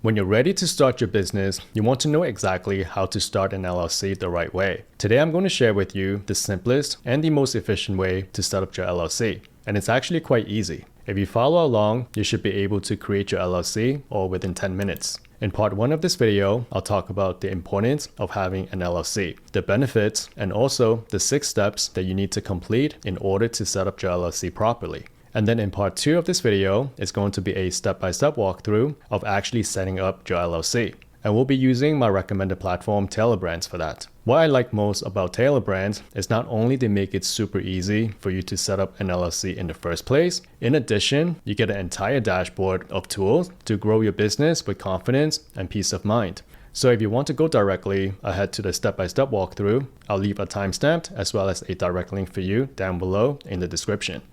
When you're ready to start your business, you want to know exactly how to start an LLC the right way. Today I'm going to share with you the simplest and the most efficient way to set up your LLC. And it's actually quite easy. If you follow along, you should be able to create your LLC all within 10 minutes. In part 1 of this video, I'll talk about the importance of having an LLC, the benefits, and also the 6 steps that you need to complete in order to set up your LLC properly. And then in part 2 of this video, it's going to be a step-by-step walkthrough of actually setting up your LLC. And we'll be using my recommended platform, Tailor Brands, for that. What I like most about Tailor Brands is not only they make it super easy for you to set up an LLC in the first place, in addition, you get an entire dashboard of tools to grow your business with confidence and peace of mind. So if you want to go directly ahead to the step-by-step walkthrough, I'll leave a timestamp as well as a direct link for you down below in the description.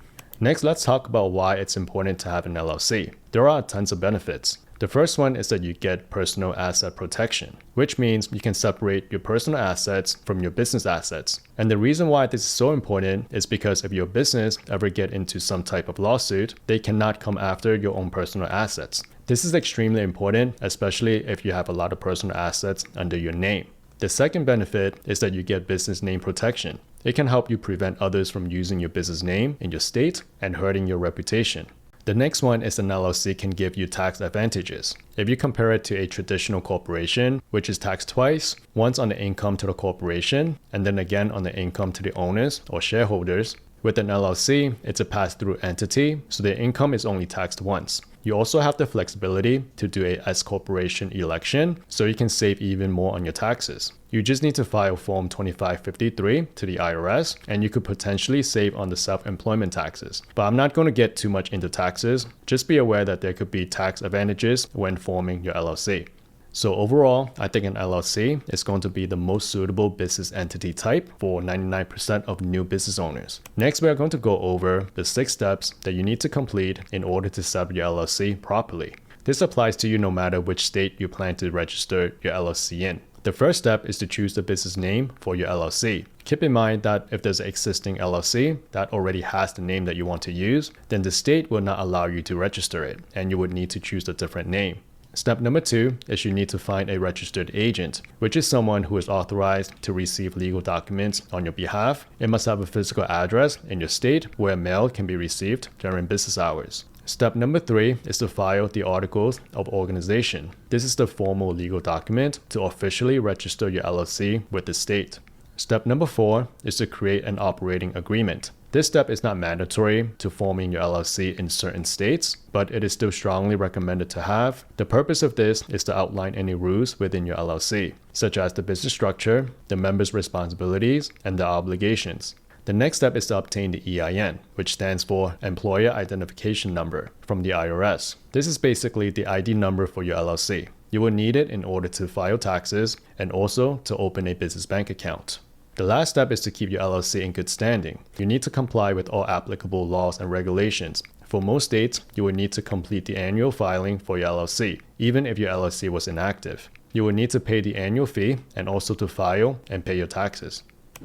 Next, let's talk about why it's important to have an LLC. There are tons of benefits. The first one is that you get personal asset protection, which means you can separate your personal assets from your business assets. And the reason why this is so important is because if your business ever get into some type of lawsuit, they cannot come after your own personal assets. This is extremely important, especially if you have a lot of personal assets under your name. The second benefit is that you get business name protection. It can help you prevent others from using your business name in your state and hurting your reputation. The next one is an LLC can give you tax advantages. If you compare it to a traditional corporation, which is taxed twice, once on the income to the corporation, and then again on the income to the owners or shareholders, with an LLC, it's a pass-through entity, so the income is only taxed once. You also have the flexibility to do a S-corporation election, so you can save even more on your taxes. You just need to file Form 2553 to the IRS, and you could potentially save on the self-employment taxes. But I'm not going to get too much into taxes. Just be aware that there could be tax advantages when forming your LLC. So overall, I think an LLC is going to be the most suitable business entity type for 99% of new business owners. Next, we are going to go over the 6 steps that you need to complete in order to set up your LLC properly. This applies to you no matter which state you plan to register your LLC in. The first step is to choose the business name for your LLC. Keep in mind that if there's an existing LLC that already has the name that you want to use, then the state will not allow you to register it, and you would need to choose a different name. Step number 2 is you need to find a registered agent, which is someone who is authorized to receive legal documents on your behalf. It must have a physical address in your state where mail can be received during business hours. Step number 3 is to file the Articles of Organization. This is the formal legal document to officially register your LLC with the state. Step number 4 is to create an operating agreement. This step is not mandatory to forming your LLC in certain states, but it is still strongly recommended to have. The purpose of this is to outline any rules within your LLC, such as the business structure, the members' responsibilities, and their obligations. The next step is to obtain the EIN, which stands for Employer Identification Number, from the IRS. This is basically the ID number for your LLC. You will need it in order to file taxes and also to open a business bank account. The last step is to keep your LLC in good standing. You need to comply with all applicable laws and regulations. For most states, you will need to complete the annual filing for your LLC, even if your LLC was inactive. You will need to pay the annual fee and also to file and pay your taxes.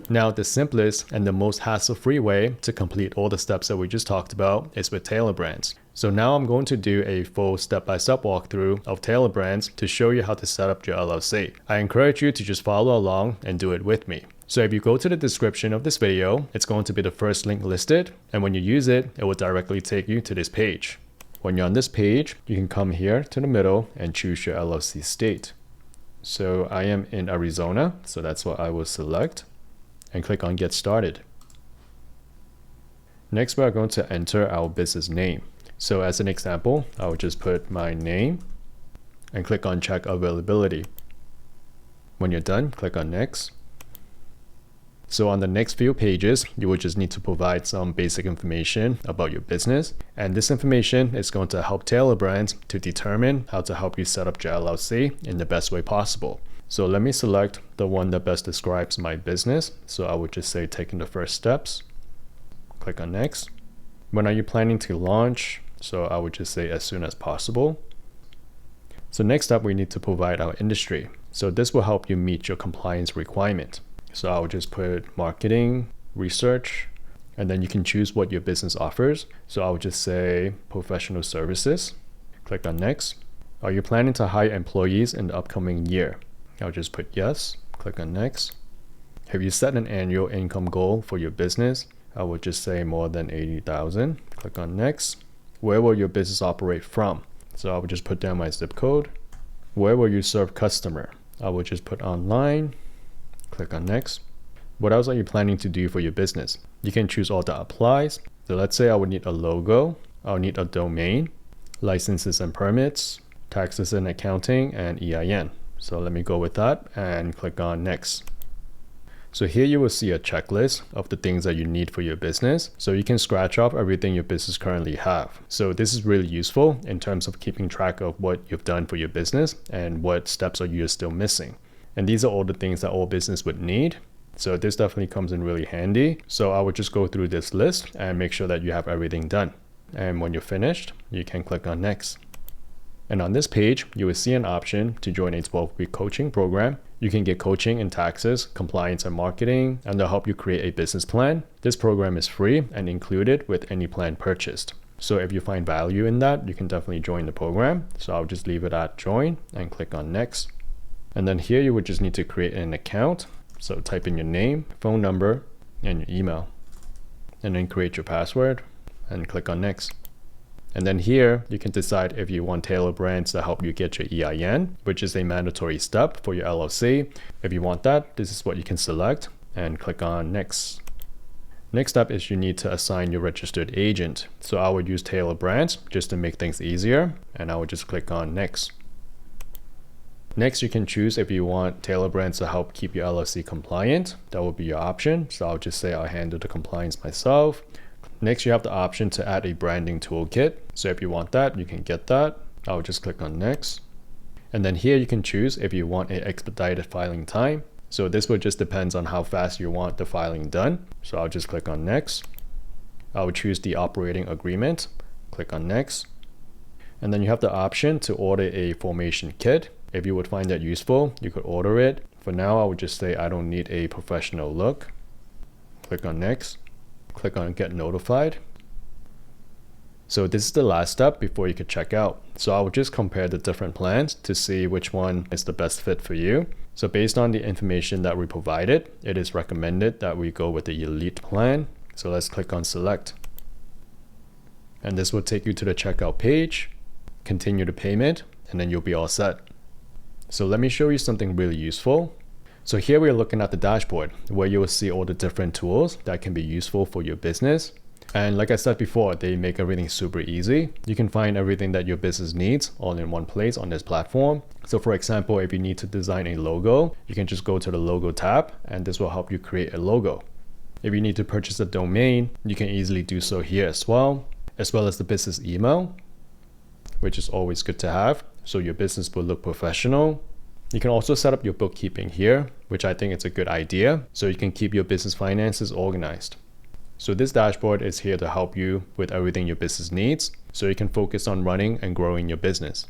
Now, the simplest and the most hassle-free way to complete all the steps that we just talked about is with Tailor Brands. So now I'm going to do a full step-by-step walkthrough of Tailor Brands to show you how to set up your LLC. I encourage you to just follow along and do it with me. So if you go to the description of this video, it's going to be the first link listed, and when you use it, it will directly take you to this page. When you're on this page, you can come here to the middle and choose your LLC state. So I am in Arizona, so that's what I will select, and click on Get Started. Next, we are going to enter our business name. So as an example, I will just put my name and click on Check Availability. When you're done, click on Next. So on the next few pages, you will just need to provide some basic information about your business. And this information is going to help Tailor Brands to determine how to help you set up your LLC in the best way possible. So let me select the one that best describes my business. So I would just say taking the first steps. Click on Next. When are you planning to launch? So I would just say as soon as possible. So next up, we need to provide our industry. So this will help you meet your compliance requirement. So I would just put marketing, research, and then you can choose what your business offers. So I would just say professional services. Click on Next. Are you planning to hire employees in the upcoming year? I'll just put yes, click on next. Have you set an annual income goal for your business? I would just say more than 80,000. Click on next. Where will your business operate from? So I would just put down my zip code. Where will you serve customer? I would just put online. Click on next. What else are you planning to do for your business? You can choose all that applies. So let's say I would need a logo. I'll need a domain, licenses and permits, taxes and accounting, and EIN. So let me go with that and click on next. So here you will see a checklist of the things that you need for your business. So you can scratch off everything your business currently have. So this is really useful in terms of keeping track of what you've done for your business and what steps are you still missing. And these are all the things that all business would need. So this definitely comes in really handy. So I would just go through this list and make sure that you have everything done. And when you're finished, you can click on next. And on this page, you will see an option to join a 12-week coaching program. You can get coaching in taxes, compliance, and marketing, and they'll help you create a business plan. This program is free and included with any plan purchased. So if you find value in that, you can definitely join the program. So I'll just leave it at join and click on next. And then here you would just need to create an account. So type in your name, phone number, and your email. And then create your password and click on next. And then here, you can decide if you want Tailor Brands to help you get your EIN, which is a mandatory step for your LLC. If you want that, this is what you can select and click on next. Next up is you need to assign your registered agent. So I would use Tailor Brands just to make things easier, and I would just click on next. Next, you can choose if you want Tailor Brands to help keep your LLC compliant. That will be your option. So I'll just say I'll handle the compliance myself. Next, you have the option to add a branding toolkit. So if you want that, you can get that. I'll just click on next. And then here you can choose if you want an expedited filing time. So this will just depends on how fast you want the filing done. So I'll just click on next. I will choose the operating agreement. Click on next. And then you have the option to order a formation kit. If you would find that useful, you could order it. For now, I would just say I don't need a professional look. Click on next. Click on get notified. So this is the last step before you could check out. So I would just compare the different plans to see which one is the best fit for you. So based on the information that we provided, it is recommended that we go with the elite plan. So let's click on select. And this will take you to the checkout page, continue the payment, and then you'll be all set. So let me show you something really useful. So here we're looking at the dashboard where you will see all the different tools that can be useful for your business. And like I said before, they make everything super easy. You can find everything that your business needs all in one place on this platform. So for example, if you need to design a logo, you can just go to the logo tab and this will help you create a logo. If you need to purchase a domain, you can easily do so here as well as the business email, which is always good to have. So your business will look professional. You can also set up your bookkeeping here, which I think is a good idea, so you can keep your business finances organized. So this dashboard is here to help you with everything your business needs, so you can focus on running and growing your business.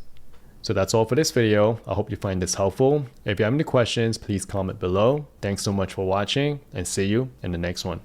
So that's all for this video. I hope you find this helpful. If you have any questions, please comment below. Thanks so much for watching and see you in the next one.